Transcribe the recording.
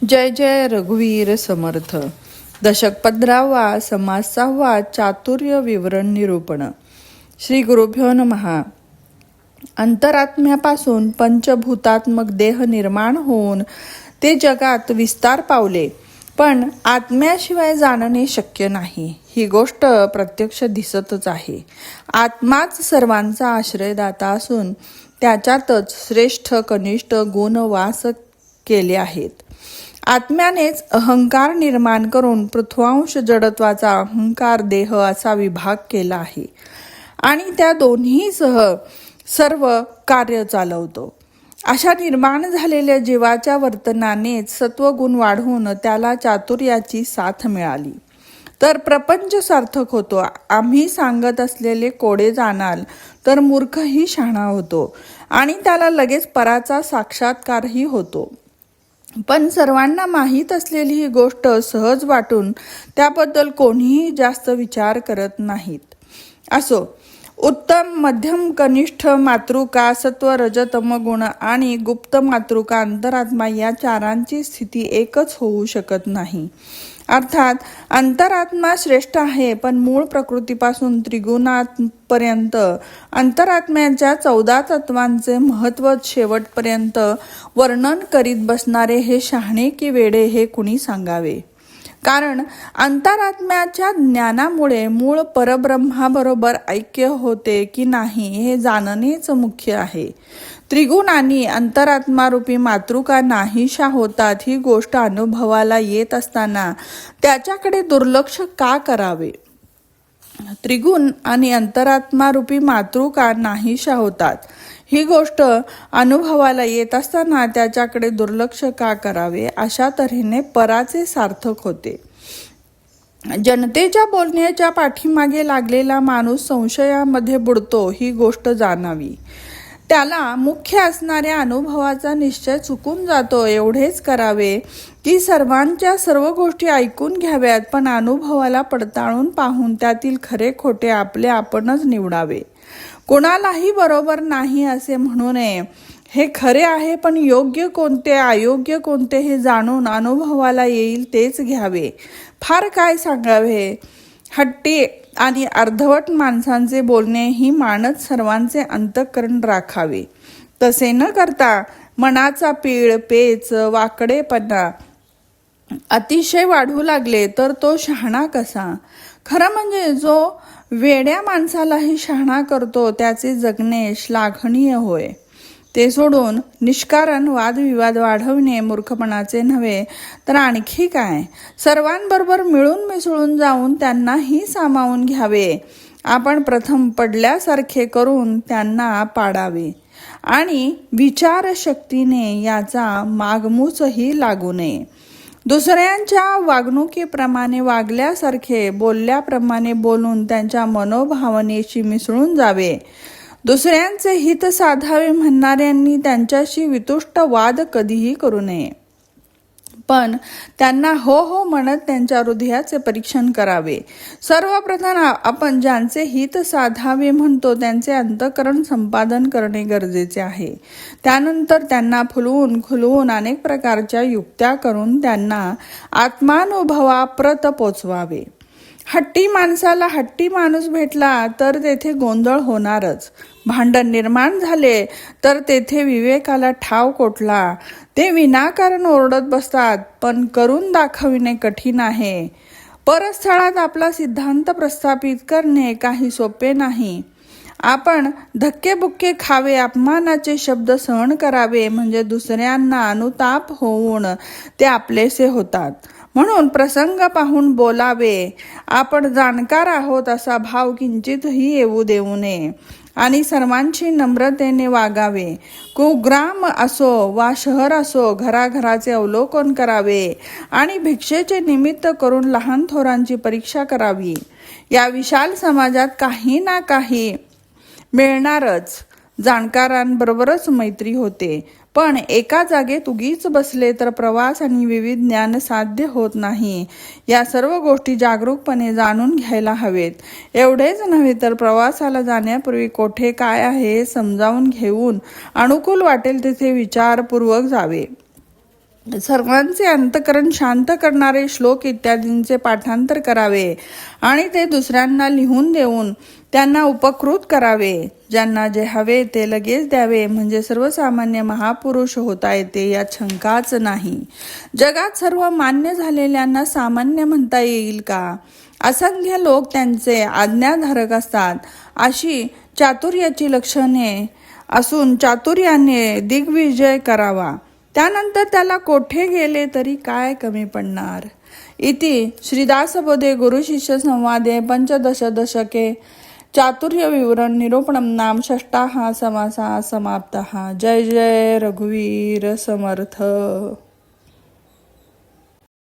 जय जय रघुवीर समर्थ. दशक 15वा. समास 6वा. चातुर्य विवरण निरूपण. श्री गुरुभ्यो नमः. अंतरात्म्यापासून पंचभूतात्मक देह निर्माण होऊन ते जगात विस्तार पावले, पण आत्म्याशिवाय जाणणे शक्य नाही. ही गोष्ट प्रत्यक्ष दिसतच आहे. आत्माच सर्वांचा आश्रयदाता असून त्याच्यातच श्रेष्ठ कनिष्ठ गुण वास केले आहेत. आत्म्यानेच अहंकार निर्माण करून पृथ्वांश जडत्वाचा अहंकार देह असा विभाग केला आहे आणि त्या दोन्हीसह सर्व कार्य चालवतो. अशा निर्माण झालेल्या जीवाच्या वर्तनानेच सत्वगुण वाढवून त्याला चातुर्याची साथ मिळाली तर प्रपंच सार्थक होतो. आम्ही सांगत असलेले कोडे जाणाल तर मूर्खही शहाणा होतो आणि त्याला लगेच पराचा साक्षात्कारही होतो. पण सर्वांना माहीत असलेली ही गोष्ट सहज वाटून त्याबद्दल कोणीही जास्त विचार करत नाहीत. असो, उत्तम मध्यम कनिष्ठ मातृका सत्व रजतम गुण आणि गुप्त मातृका अंतरात्मा या चारांची स्थिती एकच होऊ शकत नाही. अर्थात अंतरात्मा श्रेष्ठ आहे, पण मूळ प्रकृतीपासून त्रिगुणापर्यंत अंतरात्म्याच्या 14 तत्वांचे महत्त्व शेवटपर्यंत वर्णन करीत बसणारे हे शहाणे की वेडे हे कुणी सांगावे. कारण अंतरात्म्याच्या ज्ञानामुळे मूळ परब्रह्माबरोबर ऐक्य होते की नाही हे जाणणेच मुख्य आहे. त्रिगुणांनी अंतरात्मारूपी मातृका नाहीशा होतात ही गोष्ट अनुभवाला येत असताना त्याच्याकडे दुर्लक्ष का करावे? त्रिगुण आणि अंतरात्मारूपी मातृका नाहीशा होतात ही गोष्ट अनुभवाला येत असताना त्याच्याकडे दुर्लक्ष का करावे? अशा तऱ्हेने पराचे सार्थक होते. जनतेच्या बोलण्याच्या पाठीमागे लागलेला माणूस संशयामध्ये बुडतो ही गोष्ट जाणावी. त्याला मुख्य असणाऱ्या अनुभवाचा निश्चय चुकून जातो. एवढेच करावे की सर्वांच्या सर्व गोष्टी ऐकून घ्याव्यात, पण अनुभवाला पडताळून पाहून त्यातील खरे खोटे आपले आपणच निवडावे. कोणालाही बरोबर नाही असे म्हणू नये. हे खरे आहे, पण योग्य कोणते अयोग्य कोणते हे जाणून अनुभवाला येईल तेच घ्यावे. फार काय सांगावे? हट्टी आणि अर्धवट माणसांचे बोलणे ही मानत सर्वांचे अंतःकरण राखावे. तसे न करता मनाचा पीळ पेच वाकडेपणा अतिशय वाढू लागले तर तो शहाणा कसा? खरं म्हणजे जो वेड्या माणसालाही शहाणा करतो त्याचे जगणे श्लाघनीय होय. ते सोडून निष्कारण वादविवाद वाढवणे मूर्खपणाचे नव्हे तर आणखी काय? सर्वांबरोबर मिळून मिसळून जाऊन त्यांनाही सामावून घ्यावे. आपण प्रथम पडल्यासारखे करून त्यांना पाडावे आणि विचारशक्तीने याचा मागमूसही लागू नये. दुसऱ्यांच्या वागणुकीप्रमाणे वागल्यासारखे बोलल्याप्रमाणे बोलून त्यांच्या मनोभावनेशी मिसळून जावे. दुसऱ्यांचे हित साधावे म्हणणाऱ्यांनी त्यांच्याशी वितुष्ट वाद कधीही करू नये, पण त्यांना हो हो म्हणत त्यांच्या हृदयाचे परीक्षण करावे. सर्वप्रथम आपण ज्यांचे हित साधावे म्हणतो त्यांचे अंतःकरण संपादन करणे गरजेचे आहे. त्यानंतर त्यांना फुलवून खुलवून अनेक प्रकारच्या युक्त्या करून त्यांना आत्मानुभवाप्रत पोचवावे. हट्टी माणसाला हट्टी माणूस भेटला तर तेथे गोंधळ होणारच. भांडण निर्माण झाले तर तेथे विवेकाला ठाव कोटला. ते विनाकारण ओरडत बसतात, पण करून दाखविणे कठीण आहे. परस्थळात आपला सिद्धांत प्रस्थापित करणे काही सोपे नाही. आपण धक्केबुक्के खावे, अपमानाचे शब्द सहन करावे, म्हणजे दुसऱ्यांना अनुताप होऊन ते आपलेसे होतात. म्हणून प्रसंग पाहून बोलावे. आपण जाणकार आहोत असा भाव किंचितही येऊ देऊ नये आणि सर्वांशी नम्रतेने वागावे. कुग्राम असो वा शहर असो, घराघराचे अवलोकन करावे आणि भिक्षेचे निमित्त करून लहान थोरांची परीक्षा करावी. या विशाल समाजात काही ना काही मिळणारच. जाणकारांबरोबरच मैत्री होते, पण एका जागेत उगीच बसले तर प्रवास आणि विविध ज्ञान साध्य होत नाही. या सर्व गोष्टी जागरूकपणे जाणून घ्यायला हवेत. एवढेच नव्हे तर प्रवासाला जाण्यापूर्वी कोठे काय आहे हे समजावून घेऊन अनुकूल वाटेल तिथे विचारपूर्वक जावे. सर्वांचे अंतकरण शांत करणारे श्लोक इत्यादींचे पाठांतर करावे आणि ते दुसऱ्यांना लिहून देऊन त्यांना उपकृत करावे. ज्यांना जे हवे ते लगेच द्यावे म्हणजे सर्वसामान्य महापुरुष होता येते यात शंकाच नाही. जगात सर्व मान्य झालेल्यांना सामान्य म्हणता येईल का? असंख्य लोक त्यांचे आज्ञाधारक असतात. अशी चातुर्याची लक्षणे असून चातुर्याने दिग्विजय करावा. त्यानंतर त्याला कोठे गेले तरी काय कमी पडणार. इति श्रीदासबोधे गुरुशिष्य संवादे पंचदश दशके चातुर्य विवरण निरूपणम नाम षष्ठाः समासः समाप्तः. जय जय रघुवीर समर्थ.